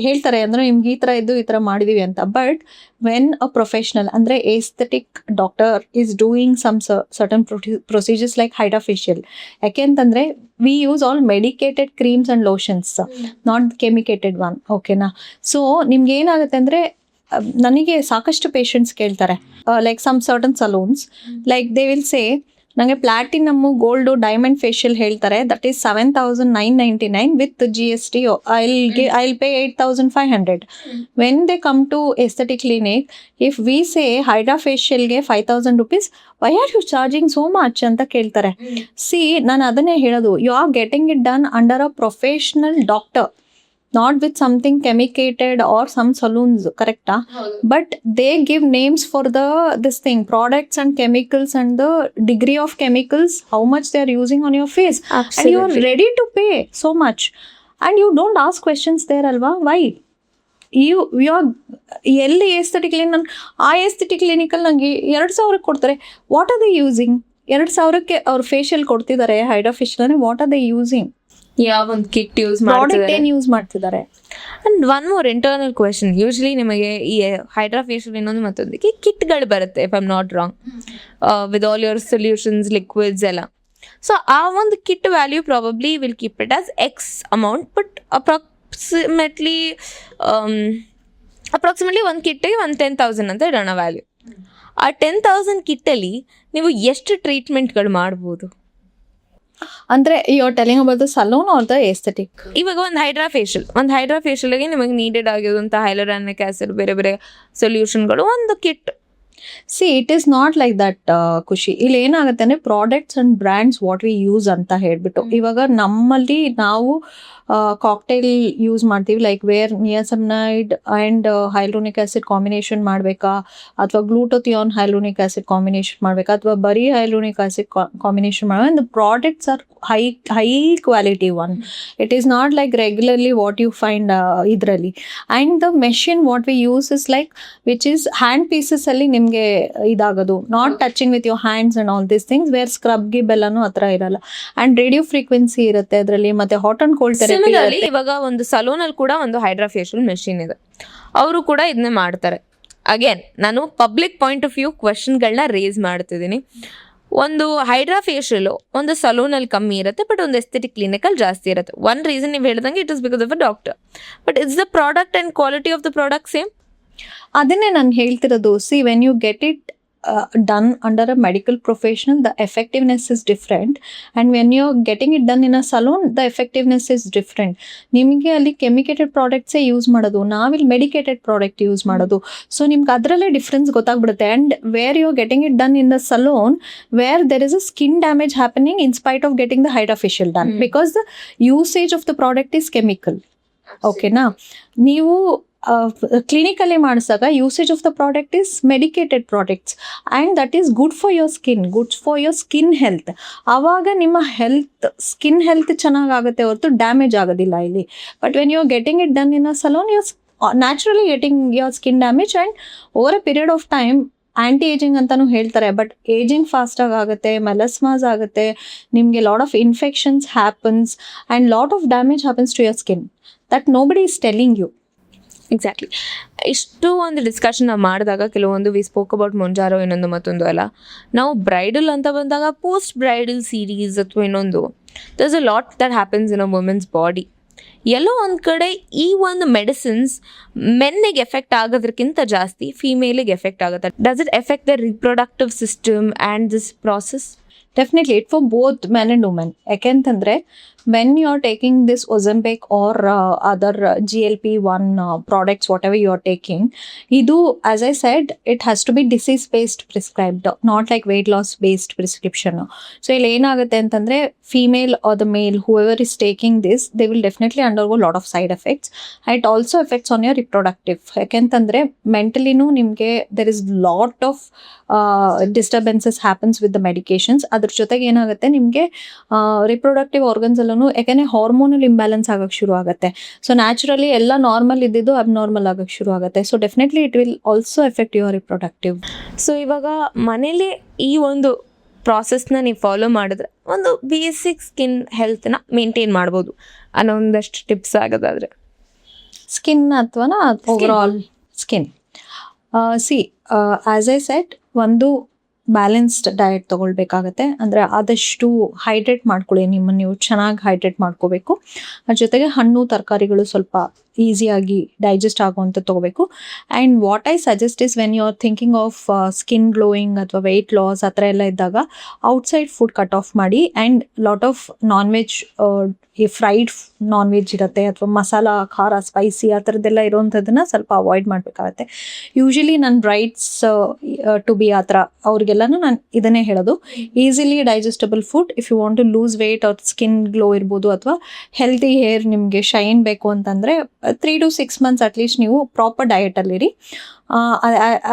ಹೇಳ್ತಾರೆ ಅಂದರೆ ನಿಮ್ಗೆ ಈ ಥರ ಇದ್ದು ಈ ಥರ ಮಾಡಿದೀವಿ ಅಂತ. ಬಟ್ ವೆನ್ ಅ ಪ್ರೊಫೆಷ್ನಲ್ ಅಂದರೆ aesthetic doctor is doing some certain procedures like hydra facial. ಯಾಕೆ ಅಂತಂದರೆ we use all medicated creams and lotions, not chemicated one ಓಕೆನಾ. ಸೊ ನಿಮ್ಗೆ ಏನಾಗುತ್ತೆ ಅಂದರೆ, ನನಗೆ ಸಾಕಷ್ಟು ಪೇಷಂಟ್ಸ್ ಕೇಳ್ತಾರೆ like some certain salons like they will say ನನಗೆ ಪ್ಲಾಟಿನಮ್ಮು, ಗೋಲ್ಡು, ಡೈಮಂಡ್ ಫೇಶಿಯಲ್ ಹೇಳ್ತಾರೆ, that is 7,999 with GST. I'll pay 8,500. When they come to aesthetic clinic, if we say hydra ಫೇಶಿಯಲ್ಗೆ 5,000 rupees, why are you charging so much ಅಂತ ಕೇಳ್ತಾರೆ. See, ನಾನು ಅದನ್ನೇ ಹೇಳೋದು, you are getting it done under a professional doctor, not with something chemicated or some saloons, correcta? But they give names for this thing, products and chemicals and the degree of chemicals, how much they are using on your face. Absolutely. And you are ready to pay so much and you don't ask questions there alva. Why? you are ಎಲ್ಲಿ aesthetic clinic, ಆ aesthetic ಕ್ಲಿನಿಕಲ್ಲಿ ನನಗೆ 2,000 ಕೊಡ್ತಾರೆ, what are they using? 2,000ಕ್ಕೆ ಅವ್ರು facial ಕೊಡ್ತಿದ್ದಾರೆ, hydra facial ಅಂದರೆ what are they using? ಯಾವ ಒಂದು ಕಿಟ್ ಯೂಸ್ ಪ್ರಾಡಕ್ಟ್ ಏನು ಯೂಸ್ ಮಾಡ್ತಿದ್ದಾರೆ? And one more internal question, usually ನಿಮಗೆ ಈ ಹೈಡ್ರಾ ಫೇಶಿಯಲ್ ಇನ್ನೊಂದು ಮತ್ತೊಂದಕ್ಕೆ ಕಿಟ್ಗಳು ಬರುತ್ತೆ, if I am not wrong, with all your solutions, liquids ಎಲ್ಲ. ಸೊ ಆ ಒಂದು kit value probably will keep it as X amount, but approximately ಒಂದು ಕಿಟ್ಟಿಗೆ ಒಂದು 10,000 ಅಂತ ಇಡೋಣ ವ್ಯಾಲ್ಯೂ. ಆ 10,000 ಕಿಟ್ಟಲ್ಲಿ ನೀವು ಎಷ್ಟು ಟ್ರೀಟ್ಮೆಂಟ್ಗಳು ಮಾಡ್ಬೋದು? ಅಂದರೆ you are telling about the salon or the aesthetic? ಇವಾಗ ಒಂದು ಹೈಡ್ರಾ ಫೇಶಿಯಲ್ಗೆ ನಿಮಗೆ ನೀಡೆಡ್ ಆಗಿರುವಂಥ ಹೈಲುರಾನಿಕ್ ಆಸಿಡ್, ಬೇರೆ ಬೇರೆ ಸೊಲ್ಯೂಷನ್ಗಳು, ಒಂದು kit. See, it is not like that ಖುಷಿ. ಇಲ್ಲಿ ಏನಾಗುತ್ತೆ ಅಂದರೆ products and brands what we use ಅಂತ ಹೇಳ್ಬಿಟ್ಟು, ಇವಾಗ ನಮ್ಮಲ್ಲಿ ನಾವು ಕಾಕ್ಟೈಲ್ ಯೂಸ್ ಮಾಡ್ತೀವಿ, like where niacinamide and hyaluronic acid combination ಮಾಡಬೇಕಾ, ಅಥವಾ ಗ್ಲೂಟೋಥಿಯಾನ್ ಹೈಲೂನಿಕ್ ಆಸಿಡ್ ಕಾಂಬಿನೇಷನ್ ಮಾಡಬೇಕಾ, ಅಥವಾ ಬರೀ ಹೈಲೂನಿಕ್ ಆಸಿಡ್ ಕಾಂಬಿನೇಷನ್ ಮಾಡಬೇಕು. The products are high quality one. It is not like regularly what you find ಇದರಲ್ಲಿ. And the machine what we use is like which is hand ಪೀಸಸಲ್ಲಿ ನಿಮಗೆ ಇದಾಗೋದು, not touching with your hands and all these things, where scrub ಗಿಬೆಲ್ಲನೂ ಆ ಥರ ಇರಲ್ಲ. And radio frequency ಇರುತ್ತೆ ಅದರಲ್ಲಿ, ಮತ್ತು ಹಾಟ್ ಆ್ಯಂಡ್ ಕೋಲ್ಡ್ ಥೆರಪಿ. ಇವಾಗ ಒಂದು ಸಲೂನಲ್ಲಿ ಕೂಡ ಒಂದು ಹೈಡ್ರಾ ಫೇಶಿಯಲ್ ಮೆಷಿನ್ ಇದೆ, ಅವರು ಕೂಡ ಇದನ್ನೇ ಮಾಡ್ತಾರೆ. ಅಗೇನ್ ನಾನು ಪಬ್ಲಿಕ್ ಪಾಯಿಂಟ್ ಆಫ್ ವ್ಯೂ ಕ್ವೆಶನ್ಗಳನ್ನ ರೇಸ್ ಮಾಡ್ತಿದ್ದೀನಿ. ಒಂದು ಹೈಡ್ರಾ ಫೇಶಿಯಲು ಒಂದು ಸಲೂನಲ್ಲಿ ಕಮ್ಮಿ ಇರುತ್ತೆ, ಬಟ್ ಒಂದು ಎಸ್ಥೆಟಿಕ್ ಕ್ಲಿನಿಕಲ್ಲಿ ಜಾಸ್ತಿ ಇರುತ್ತೆ. ಒನ್ ರೀಸನ್ ನೀವು ಹೇಳ್ದಂಗೆ it is because of a doctor, but it's the product and quality of the product same. ಅದನ್ನೇ ನಾನು ಹೇಳ್ತಿರೋದು. See, when you get it done under a medical professional, the effectiveness is different, and when you're getting it done in a salon, the effectiveness is different. ನಿಮಗೆ ಅಲ್ಲಿ ಕೆಮಿಕೇಟೆಡ್ ಪ್ರಾಡಕ್ಟ್ಸೇ use ಮಾಡೋದು, ನಾವಿಲ್ಲಿ medicated product use ಮಾಡೋದು. So ನಿಮ್ಗೆ ಅದರಲ್ಲೇ difference ಗೊತ್ತಾಗ್ಬಿಡುತ್ತೆ. And where you are getting it done in the salon, where there is a skin damage happening in spite of getting the hydrafacial done, because the usage of the product is chemical. ಓಕೆನಾ? ನೀವು ಕ್ಲಿನಿಕಲ್ಲಿ ಮಾಡಿಸಿದಾಗ usage of the product is medicated products and that is good for your skin, good for your skin health. ಆವಾಗ ನಿಮ್ಮ skin health ಚೆನ್ನಾಗಾಗುತ್ತೆ ಹೊರತು damage ಆಗೋದಿಲ್ಲ ಇಲ್ಲಿ. But when you are getting it done in a salon, you naturally getting your skin damage and over a period of time anti ageing ಅಂತಾನು ಹೇಳ್ತಾರೆ, but ageing ಫಾಸ್ಟಾಗಿ ಆಗುತ್ತೆ, ಮೆಲಸ್ಮಾಸ್ ಆಗುತ್ತೆ, ನಿಮಗೆ lot of infections happens and lot of damage happens to your skin that nobody is telling you. Exactly. ಇಷ್ಟು ಒಂದು discussion ನಾವು ಮಾಡಿದಾಗ ಕೆಲವೊಂದು ವಿ ಸ್ಪೋಕ್ ಅಬೌಟ್ ಮೊಂಜಾರೋ, ಇನ್ನೊಂದು ಮತ್ತೊಂದು ಅಲ್ಲ. ನಾವು ಬ್ರೈಡಲ್ ಅಂತ ಬಂದಾಗ ಪೋಸ್ಟ್ ಬ್ರೈಡಲ್ ಸೀರೀಸ್ ಅಥವಾ ಇನ್ನೊಂದು, there's a lot that happens in a women's body. ಎಲ್ಲೋ ಒಂದು ಕಡೆ ಈ ಒಂದು ಮೆಡಿಸಿನ್ಸ್ ಮೆನ್ನಿಗೆ ಎಫೆಕ್ಟ್ ಆಗೋದಕ್ಕಿಂತ ಜಾಸ್ತಿ ಫೀಮೇಲಿಗೆ ಎಫೆಕ್ಟ್ ಆಗುತ್ತೆ. Does it effect the reproductive system and this process? Definitely it for both men and women. ಯಾಕೆಂತಂದರೆ when you are taking this Ozempic or other GLP-1 products, whatever you are taking, idu, as I said, it has to be disease based prescribed, not like weight loss based prescription. So ಇಲ್ಲಿ ಏನಾಗುತ್ತೆ ಅಂತಂದ್ರೆ female or the male, whoever is taking this, they will definitely undergo lot of side effects. It also affects on your reproductive. ಯಾಕೆಂತಂದ್ರೆ ಮೆಂಟಲಿನೂ ನಿಮಗೆ there is lot of disturbances happens with the medications. ಅದ್ರ ಜೊತೆಗೆ ಏನಾಗುತ್ತೆ ನಿಮಗೆ reproductive organs ಅಲ್ಲೂ ಯಾಕೆಂದರೆ hormonal imbalance ಆಗಕ್ಕೆ ಶುರು ಆಗುತ್ತೆ. ಸೊ ನ್ಯಾಚುರಲಿ ಎಲ್ಲ ನಾರ್ಮಲ್ ಇದ್ದಿದ್ದು ಅಬ್ನಾರ್ಮಲ್ ಆಗಕ್ಕೆ ಶುರು ಆಗುತ್ತೆ. So definitely it will also effect your reproductive. So ಇವಾಗ ಮನೇಲಿ ಈ ಒಂದು ಪ್ರಾಸೆಸ್ನ ನೀವು ಫಾಲೋ ಮಾಡಿದ್ರೆ ಒಂದು ಬೇಸಿಕ್ ಸ್ಕಿನ್ ಹೆಲ್ತ್ನ ಮೇಂಟೈನ್ ಮಾಡ್ಬೋದು ಅನ್ನೋ ಒಂದಷ್ಟು ಟಿಪ್ಸ್ ಆಗೋದಾದ್ರೆ, ಸ್ಕಿನ್ ಅಥವಾ over all skin as I set, ಒಂದು ಬ್ಯಾಲೆನ್ಸ್ಡ್ ಡಯಟ್ ತೊಗೊಳ್ಬೇಕಾಗತ್ತೆ. ಅಂದರೆ ಆದಷ್ಟು ಹೈಡ್ರೇಟ್ ಮಾಡ್ಕೊಳ್ಳಿ, ನಿಮ್ಮನ್ನು ನೀವು ಚೆನ್ನಾಗಿ ಹೈಡ್ರೇಟ್ ಮಾಡ್ಕೋಬೇಕು. ಅದ್ರ ಜೊತೆಗೆ ಹಣ್ಣು ತರಕಾರಿಗಳು ಸ್ವಲ್ಪ ಈಸಿಯಾಗಿ ಡೈಜೆಸ್ಟ್ ಆಗುವಂಥ ತೊಗೋಬೇಕು. And what I suggest is when you are thinking of skin glowing ಅಥವಾ ವೆಯ್ಟ್ ಲಾಸ್ ಆ ಥರ ಎಲ್ಲ ಇದ್ದಾಗ ಔಟ್ಸೈಡ್ ಫುಡ್ ಕಟ್ ಆಫ್ ಮಾಡಿ. And lot of non veg, ಈ ಫ್ರೈಡ್ ನಾನ್ ವೆಜ್ ಇರುತ್ತೆ ಅಥವಾ ಮಸಾಲ, ಖಾರ, ಸ್ಪೈಸಿ ಆ ಥರದ್ದೆಲ್ಲ ಇರೋವಂಥದ್ದನ್ನು ಸ್ವಲ್ಪ ಅವಾಯ್ಡ್ ಮಾಡಬೇಕಾಗತ್ತೆ. ಯೂಶಲಿ ನನ್ನ ಬ್ರೈಡ್ಸ್ ಟು ಬಿ ಆ ಥರ ಅವ್ರಿಗೆಲ್ಲನೂ ನಾನು ಇದನ್ನೇ ಹೇಳೋದು, easily digestible food. If you want to lose weight ಅವ್ರ ಸ್ಕಿನ್ ಗ್ಲೋ ಇರ್ಬೋದು ಅಥವಾ ಹೆಲ್ದಿ ಹೇರ್ ನಿಮಗೆ ಶೈನ್ ಬೇಕು ಅಂತಂದರೆ 3 to 6 months ಅಟ್ಲೀಸ್ಟ್ ನೀವು ಪ್ರಾಪರ್ ಡಯಟಲ್ಲಿರಿ.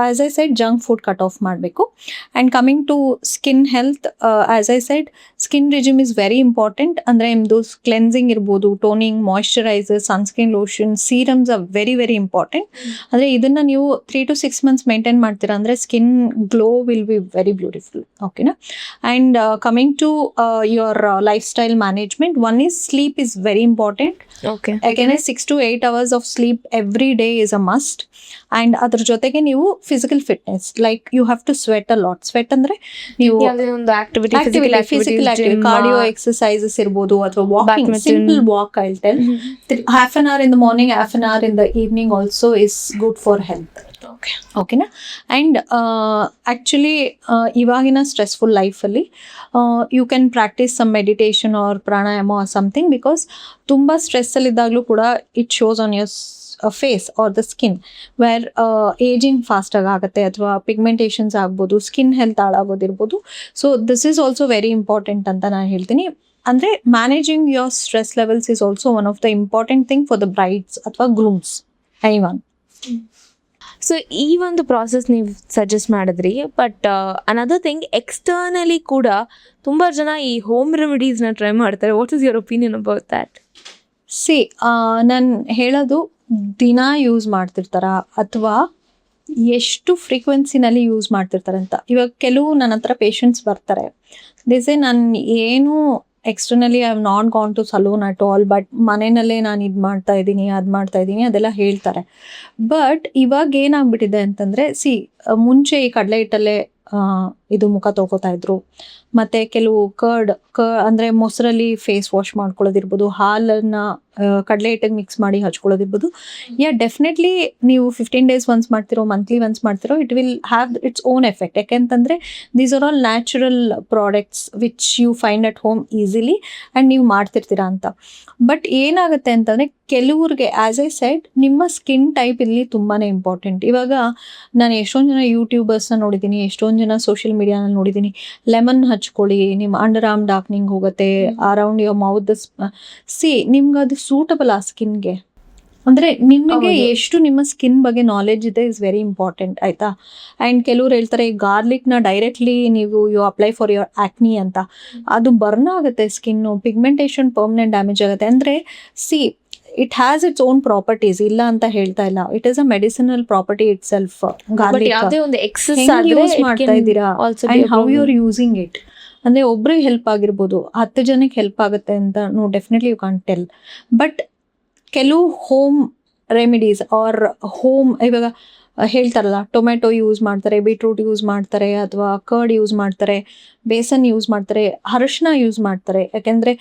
As I said junk food cut off ಮಾಡಬೇಕು. And coming to skin health, as I said skin regime is very important. ಅಂದರೆ ನಿಮ್ಮದು ಕ್ಲೆನ್ಸಿಂಗ್ ಇರ್ಬೋದು, toning, moisturiser, sunscreen lotion, serums are very very important. ಅಂದರೆ ಇದನ್ನು ನೀವು 3 to 6 months maintain ಮಾಡ್ತೀರಾ ಅಂದರೆ skin glow will be very beautiful. ಓಕೆನಾ? And coming to your lifestyle management, one is sleep is very important. Okay, ಯಾಕೆಂದರೆ 6 to 8 hours of sleep every day is a must. And ಅದ್ರ ಜೊತೆಗೆ ನೀವು physical fitness, like you have to sweat a lot. Sweat ಅಂದರೆ ನೀವು ಒಂದು physical activity, cardio exercises ಇರ್ಬೋದು ಅಥವಾ walking, simple walk I tell. half an hour in the morning, half an hour in the evening also is good for health. ಓಕೆನಾ? And actually ಇವಾಗಿನ ಸ್ಟ್ರೆಸ್ಫುಲ್ ಲೈಫಲ್ಲಿ you can practise some meditation or pranayama or something, because ತುಂಬ ಸ್ಟ್ರೆಸ್ಸಲ್ಲಿದ್ದಾಗಲೂ ಕೂಡ it shows on your face or the skin where ageing ಫಾಸ್ಟಾಗಿ ಆಗುತ್ತೆ ಅಥವಾ ಪಿಗ್ಮೆಂಟೇಷನ್ಸ್ ಆಗ್ಬೋದು, ಸ್ಕಿನ್ ಹೆಲ್ತ್ ಹಾಳಾಗೋದಿರ್ಬೋದು. So this is also very important ಅಂತ ನಾನು ಹೇಳ್ತೀನಿ. ಅಂದರೆ managing your stress levels is also one of the important thing for the brides ಅಥವಾ ಗ್ರೂಮ್ಸ್, ಎನಿವನ್. ಸೊ ಈ ಒಂದು ಪ್ರಾಸೆಸ್ ನೀವು ಸಜೆಸ್ಟ್ ಮಾಡಿದ್ರಿ, ಬಟ್ ಅನದರ್ ಥಿಂಗ್, ಎಕ್ಸ್ಟರ್ನಲಿ ಕೂಡ ತುಂಬ ಜನ ಈ ಹೋಮ್ ರೆಮಿಡೀಸ್ನ ಟ್ರೈ ಮಾಡ್ತಾರೆ. What is your opinion about that? ನಾನು ಹೇಳೋದು, ದಿನ ಯೂಸ್ ಮಾಡ್ತಿರ್ತಾರ ಅಥವಾ ಎಷ್ಟು ಫ್ರೀಕ್ವೆನ್ಸಿನಲ್ಲಿ ಯೂಸ್ ಮಾಡ್ತಿರ್ತಾರೆ ಅಂತ. ಇವಾಗ ಕೆಲವು ನನ್ನ ಹತ್ರ ಪೇಷಂಟ್ಸ್ ಬರ್ತಾರೆ, ದಿಸೆ ನಾನು ಏನು externally I have not gone to salon at all, but ಮನೆಯಲ್ಲೇ ನಾನು ಇದು ಮಾಡ್ತಾ ಇದ್ದೀನಿ, ಅದು ಮಾಡ್ತಾ ಇದ್ದೀನಿ ಅದೆಲ್ಲ ಹೇಳ್ತಾರೆ. ಬಟ್ ಇವಾಗ ಏನಾಗ್ಬಿಟ್ಟಿದೆ ಅಂತಂದರೆ, ಮುಂಚೆ ಈ ಕಡಲೆ ಹಿಟ್ಟಲ್ಲೇ ಇದು ಮುಖ ತೊಗೋತಾ ಇದ್ರು. ಮತ್ತು ಕೆಲವು ಕರ್ಡ್ ಅಂದರೆ ಮೊಸರಲ್ಲಿ ಫೇಸ್ ವಾಶ್ ಮಾಡ್ಕೊಳ್ಳೋದಿರ್ಬೋದು, ಹಾಲನ್ನು ಕಡಲೆ ಹಿಟ್ಟಿಗೆ ಮಿಕ್ಸ್ ಮಾಡಿ ಹಚ್ಕೊಳ್ಳೋದಿರ್ಬೋದು. ಡೆಫಿನೆಟ್ಲಿ ನೀವು 15 days ಒನ್ಸ್ ಮಾಡ್ತಿರೋ, ಮಂತ್ಲಿ ಒನ್ಸ್ ಮಾಡ್ತಿರೋ, it will have its own effect. ಯಾಕೆಂತಂದರೆ these are all natural products which you find at home easily and ನೀವು ಮಾಡ್ತಿರ್ತೀರಾ ಅಂತ. ಬಟ್ ಏನಾಗುತ್ತೆ ಅಂತಂದರೆ ಕೆಲವ್ರಿಗೆ ಆ್ಯಸ್ ಐ ಸೆಡ್ ನಿಮ್ಮ ಸ್ಕಿನ್ ಟೈಪ್ ಇಲ್ಲಿ ತುಂಬಾ ಇಂಪಾರ್ಟೆಂಟ್. ಇವಾಗ ನಾನು ಎಷ್ಟೊಂದು ಜನ ಯೂಟ್ಯೂಬರ್ಸ್ನ ನೋಡಿದ್ದೀನಿ, ಎಷ್ಟೊಂದು ಜನ ಸೋಷಿಯಲ್ ಮೀಡಿಯಾನಲ್ಲಿ ನೋಡಿದ್ದೀನಿ, ಲೆಮನ್ ಹಚ್ಕೊಳ್ಳಿ ನಿಮ್ಮ ಅಂಡರ್ ಆರ್ಮ್ ಡಾರ್ಕ್ನಿಂಗ್ ಹೋಗುತ್ತೆ, ಅರೌಂಡ್ ಯುವರ್ ಮೌತ್ ನಿಮ್ಗೆ ಅದು ಸೂಟಬಲ್ ಆ ಸ್ಕಿನ್ಗೆ. ಅಂದರೆ ನಿಮಗೆ ಎಷ್ಟು ನಿಮ್ಮ ಸ್ಕಿನ್ ಬಗ್ಗೆ ನಾಲೆಜ್ ಇದೆ ಇಸ್ ವೆರಿ ಇಂಪಾರ್ಟೆಂಟ್ ಆಯಿತಾ. ಆ್ಯಂಡ್ ಕೆಲವ್ರು ಹೇಳ್ತಾರೆ ಗಾರ್ಲಿಕ್ನ ಡೈರೆಕ್ಟ್ಲಿ ನೀವು you apply for your acne ಅಂತ, ಅದು ಬರ್ನ್ ಆಗುತ್ತೆ ಸ್ಕಿನ್ನು, ಪಿಗ್ಮೆಂಟೇಷನ್ ಪರ್ಮನೆಂಟ್ ಡ್ಯಾಮೇಜ್ ಆಗುತ್ತೆ. ಅಂದರೆ it has its own properties, ಇಲ್ಲ ಅಂತ ಹೇಳ್ತಾ ಇಲ್ಲ. It is a medicinal property itself. Use ಮಾಡ್ತಾ ಇದ್ದೀರಾ and how you are using it. ಅಂದರೆ ಒಬ್ರಿಗೆ ಹೆಲ್ಪ್ ಆಗಿರ್ಬೋದು, 10 ಜನಕ್ಕೆ ಹೆಲ್ಪ್ ಆಗುತ್ತೆ ಅಂತ definitely you can't tell. But ಕೆಲವು ಹೋಮ್ ರೆಮಿಡೀಸ್ ಆರ್ ಹೋಮ್, ಇವಾಗ ಹೇಳ್ತಾರಲ್ಲ ಟೊಮೆಟೊ ಯೂಸ್ ಮಾಡ್ತಾರೆ, ಬೀಟ್ರೂಟ್ ಯೂಸ್ ಮಾಡ್ತಾರೆ, ಅಥವಾ ಕರ್ಡ್ ಯೂಸ್ ಮಾಡ್ತಾರೆ, ಬೇಸನ್ ಯೂಸ್ ಮಾಡ್ತಾರೆ, ಅರಿಶಿನ ಯೂಸ್ ಮಾಡ್ತಾರೆ. ಯಾಕೆಂದರೆ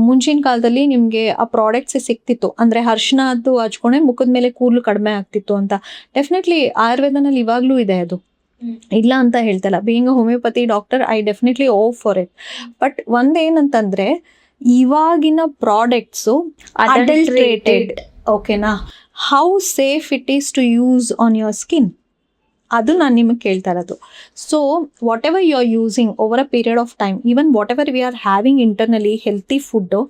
ಮುಂಚಿನ ಕಾಲದಲ್ಲಿ ನಿಮಗೆ ಆ ಪ್ರಾಡಕ್ಟ್ಸ್ ಸಿಕ್ತಿತ್ತು, ಅಂದರೆ ಅರಿಶಿನ ಅದು ಹಚ್ಕೊಂಡೆ ಮುಖದ ಮೇಲೆ ಕೂದಲು ಕಡಿಮೆ ಆಗ್ತಿತ್ತು ಅಂತ. ಡೆಫಿನೆಟ್ಲಿ ಆಯುರ್ವೇದನಲ್ಲಿ ಇವಾಗಲೂ ಇದೆ, ಅದು ಇಲ್ಲ ಅಂತ ಹೇಳ್ತಲ್ಲ. Being a homoeopathy doctor I definitely go for it. But ಒಂದೇನಂತಂದರೆ ಇವಾಗಿನ ಪ್ರಾಡಕ್ಟ್ಸು ಅಡಲ್ಟ್ರೇಟೆಡ್, ಓಕೆನಾ. How safe it is to use on your skin, ಅದು ನಾನು ನಿಮಗೆ ಕೇಳ್ತಾ ಇರೋದು. So whatever you are using over a period of time, even whatever we are having internally healthy food,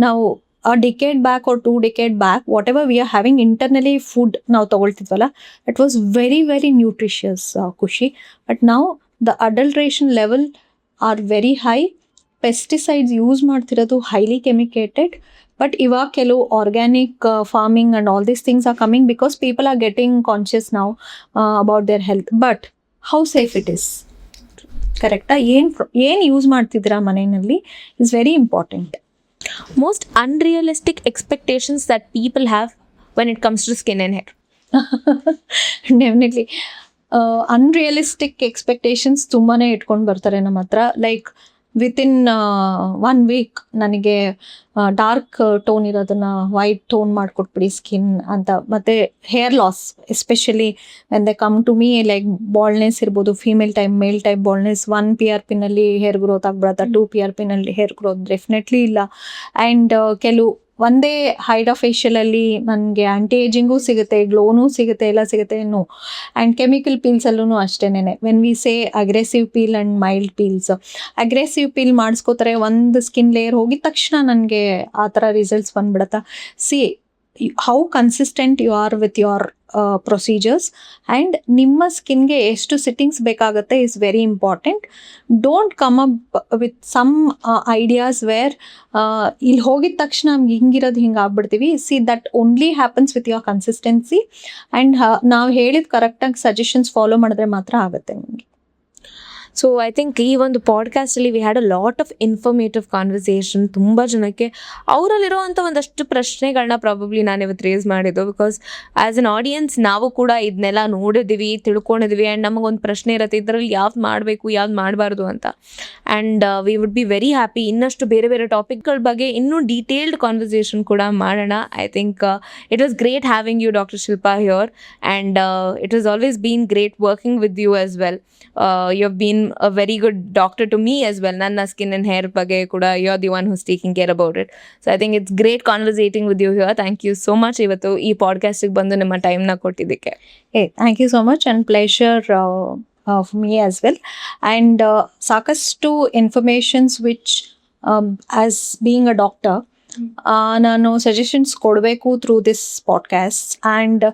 ನಾವು a decade back or 2 decade back, whatever we are having internally food ನಾವು ತಗೊಳ್ತಿದ್ವಲ್ಲ, it was very very nutritious, ಖುಷಿ. But now the adulteration level are very high. Pesticides use ಮಾಡ್ತಿರೋದು highly chemicated. But ಇವಾಗ ಕೆಲವು organic farming and all these things are coming because people are getting conscious now about their health. But how safe it is, ಕರೆಕ್ಟಾ? ಏನು use ಮಾಡ್ತಿದ್ದೀರಾ ಮನೆಯಲ್ಲಿ is very important. Most unrealistic expectations that people have when it comes to skin and hair. Definitely unrealistic expectations ತುಂಬಾ ಇಟ್ಕೊಂಡು ಬರ್ತಾರೆ ನಮ್ಮ ಹತ್ರ. Like within 1 week ನನಗೆ ಡಾರ್ಕ್ ಟೋನ್ ಇರೋದನ್ನ ವೈಟ್ ಟೋನ್ ಮಾಡಿಕೊಟ್ಬಿಡಿ ಸ್ಕಿನ್ ಅಂತ. ಮತ್ತು hair loss especially when they come to me, like baldness ಇರ್ಬೋದು, female type male type baldness, 1 PRP hair growth ಆಗ್ಬಿಡತ್ತಾ, 2 PRP ಹೇರ್ ಗ್ರೋತ್ ಡೆಫಿನೆಟ್ಲಿ ಇಲ್ಲ. ಆ್ಯಂಡ್ ಕೆಲವು ಒಂದೇ ಹೈಡ್ರಾ ಫೇಶಿಯಲಲ್ಲಿ ನನಗೆ ಆ್ಯಂಟಿ ಏಜಿಂಗೂ ಸಿಗುತ್ತೆ, ಗ್ಲೋನೂ ಸಿಗುತ್ತೆ, ಎಲ್ಲ ಸಿಗುತ್ತೆ. ಆ್ಯಂಡ್ ಕೆಮಿಕಲ್ ಪೀಲ್ಸಲ್ಲೂ ಅಷ್ಟೇನೆ. When we say aggressive peel and mild peels, aggressive peel ಮಾಡಿಸ್ಕೋತಾರೆ, ಒಂದು ಸ್ಕಿನ್ ಲೇಯರ್ ಹೋಗಿದ ತಕ್ಷಣ ನನಗೆ ಆ ಥರ ರಿಸಲ್ಟ್ಸ್ ಬಂದ್ಬಿಡತ್ತಾ. How consistent you are with your procedures and ನಿಮ್ಮ ಸ್ಕಿನ್ಗೆ ಎಷ್ಟು ಸಿಟ್ಟಿಂಗ್ಸ್ ಬೇಕಾಗುತ್ತೆ is very important. Don't come up with some ideas where ಇಲ್ಲಿ ಹೋಗಿದ ತಕ್ಷಣ ನಮ್ಗೆ ಹಿಂಗಿರೋದು ಹಿಂಗೆ ಆಗ್ಬಿಡ್ತೀವಿ. That only happens with your consistency and ನಾವು ಹೇಳಿದ ಕರೆಕ್ಟಾಗಿ ಸಜೆಷನ್ಸ್ ಫಾಲೋ ಮಾಡಿದ್ರೆ ಮಾತ್ರ ಆಗುತ್ತೆ ನಿಮಗೆ. ಸೊ ಐ ಥಿಂಕ್ ಈ ಒಂದು ಪಾಡ್ಕಾಸ್ಟಲ್ಲಿ we had a lot of informative conversation. ತುಂಬ ಜನಕ್ಕೆ ಅವರಲ್ಲಿರುವಂಥ ಒಂದಷ್ಟು ಪ್ರಶ್ನೆಗಳನ್ನ ಪ್ರಾಬಬ್ಲಿ ನಾನು ಇವತ್ತು ರೇಸ್ ಮಾಡಿದ್ದು. ಬಿಕಾಸ್ ಆ್ಯಸ್ ಅನ್ ಆಡಿಯನ್ಸ್ ನಾವು ಕೂಡ ಇದನ್ನೆಲ್ಲ ನೋಡಿದ್ದೀವಿ, ತಿಳ್ಕೊಂಡಿದ್ದೀವಿ. ಆ್ಯಂಡ್ ನಮಗೊಂದು ಪ್ರಶ್ನೆ ಇರುತ್ತೆ, ಇದರಲ್ಲಿ ಯಾವ್ದು ಮಾಡಬೇಕು ಯಾವ್ದು ಮಾಡಬಾರ್ದು ಅಂತ. And we would be very happy ಇನ್ನಷ್ಟು ಬೇರೆ ಬೇರೆ ಟಾಪಿಕ್ಗಳ ಬಗ್ಗೆ ಇನ್ನೂ ಡೀಟೇಲ್ಡ್ ಕಾನ್ವರ್ಸೇಷನ್ ಕೂಡ ಮಾಡೋಣ. I think it was great having you doctor Shilpa here. And it was always been great working with you as well. You have been a very good doctor to me as well. Nanna skin and hair ಬಗ್ಗೆ ಕೂಡ you're the one who's taking care about it. So I think it's great conversating with you here. Thank you so much ಇವತ್ತು ಈ ಪಾಡ್ಕಾಸ್ಟಿಗೆ ಬಂದು ನಿಮ್ಮ ಟೈಮ್ನ ಕೊಟ್ಟಿದ್ದಕ್ಕೆ. Thank you so much and pleasure for me as well. And ಸಾಕಷ್ಟು informations which as being a doctor ನಾನು suggestions ಕೊಡಬೇಕು through this podcast. And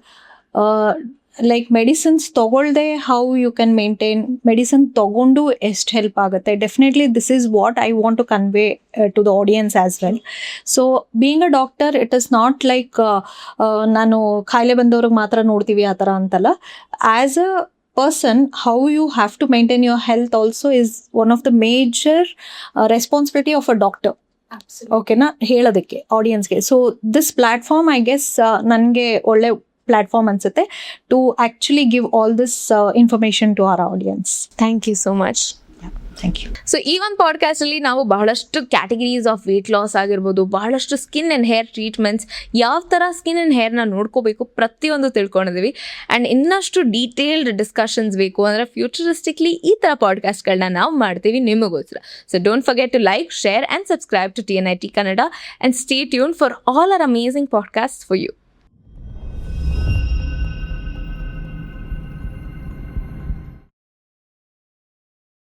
like medicines ತೊಗೊಳ್ದೆ how you can maintain, medicine ತೊಗೊಂಡು ಎಷ್ಟು ಹೆಲ್ಪ್ ಆಗುತ್ತೆ. Definitely this is what I want to convey to the audience as well. So being a doctor it is not like ನಾನು ಕಾಯಿಲೆ ಬಂದವ್ರಿಗೆ ಮಾತ್ರ ನೋಡ್ತೀವಿ ಆ ಥರ ಅಂತಲ್ಲ. As a person, how you have to maintain your health also is one of the major responsibility of a doctor. ಓಕೆನಾ, ಹೇಳೋದಕ್ಕೆ ಆಡಿಯನ್ಸ್ಗೆ. So this platform I guess ನನಗೆ ಒಳ್ಳೆ ಪ್ಲಾಟ್ಫಾರ್ಮ್ ಅನ್ಸುತ್ತೆ to actually give all this information to our audience. Thank you so much. Thank you. So ಈ ಒಂದು ಪಾಡ್ಕಾಸ್ಟಲ್ಲಿ ನಾವು ಬಹಳಷ್ಟು ಕ್ಯಾಟಗರೀಸ್ ಆಫ್ ವೆಯ್ಟ್ ಲಾಸ್ ಆಗಿರ್ಬೋದು, ಬಹಳಷ್ಟು ಸ್ಕಿನ್ ಆ್ಯಂಡ್ ಹೇರ್ ಟ್ರೀಟ್ಮೆಂಟ್ಸ್, ಯಾವ ಥರ ಸ್ಕಿನ್ ಆ್ಯಂಡ್ ಹೇರ್ನ ನೋಡ್ಕೋಬೇಕು ಪ್ರತಿಯೊಂದು ತಿಳ್ಕೊಂಡಿದ್ದೀವಿ. ಆ್ಯಂಡ್ ಇನ್ನಷ್ಟು ಡೀಟೇಲ್ಡ್ ಡಿಸ್ಕಷನ್ಸ್ ಬೇಕು ಅಂದರೆ ಫ್ಯೂಚರಿಸ್ಟಿಕ್ಲಿ ಈ ಥರ ಪಾಡ್ಕಾಸ್ಟ್ಗಳನ್ನ ನಾವು ಮಾಡ್ತೀವಿ ನಿಮಗೋಸ್ಕರ. So don't forget to like, share and subscribe to TNIT Kannada and stay tuned for all our amazing podcasts for you.